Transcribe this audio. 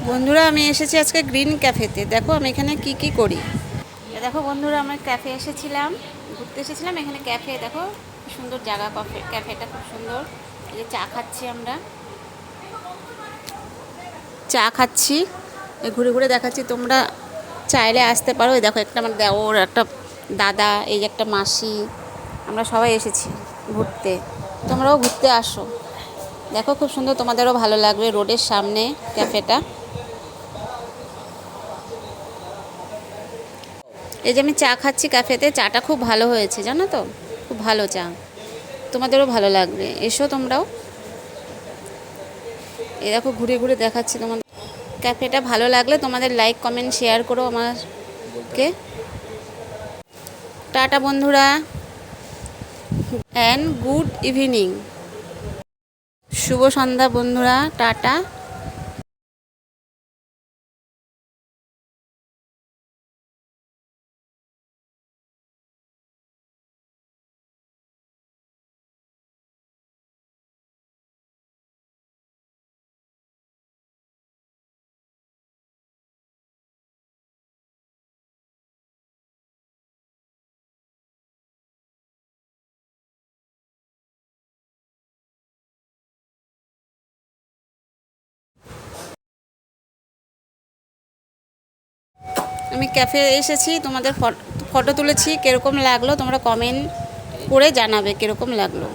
বন্ধুরা আমি এসেছি আজকে গ্রিন ক্যাফেতে। দেখো আমি এখানে কি করি। দেখো বন্ধুরা আমরা ক্যাফে এসেছিলাম, ঘুরতে এসেছিলাম। এখানে ক্যাফে দেখো কি সুন্দর জায়গা, ক্যাফেটা খুব সুন্দর। এই যে চা খাচ্ছি, আমরা চা খাচ্ছি, ঘুরে ঘুরে দেখাচ্ছি। তোমরা চাইলে আসতে পারো। এই দেখো একটা আমার দেওর, একটা দাদা, এই যে একটা মাসি, আমরা সবাই এসেছি ঘুরতে। তোমরাও ঘুরতে আসো, দেখো খুব সুন্দর, তোমাদেরও ভালো লাগবে। রোডের সামনে ক্যাফেটা। এই যে আমি চা খাচ্ছি ক্যাফেতে, চাটা খুব ভালো হয়েছে জানো তো, খুব ভালো চা, তোমাদেরও ভালো লাগবে, এসো তোমরাও। এই দেখো ঘুরে ঘুরে দেখাচ্ছি তোমাদের ক্যাফেটা। ভালো লাগলে তোমাদের লাইক কমেন্ট শেয়ার করো আমাকে। টাটা বন্ধুরা, অ্যান্ড গুড ইভিনিং, শুভ সন্ধ্যা বন্ধুরা, টাটা। আমি ক্যাফে এসেছি, তোমাদের ফটো তুলেছি, কীরকম লাগলো তোমরা কমেন্ট করে জানাবে কীরকম লাগলো।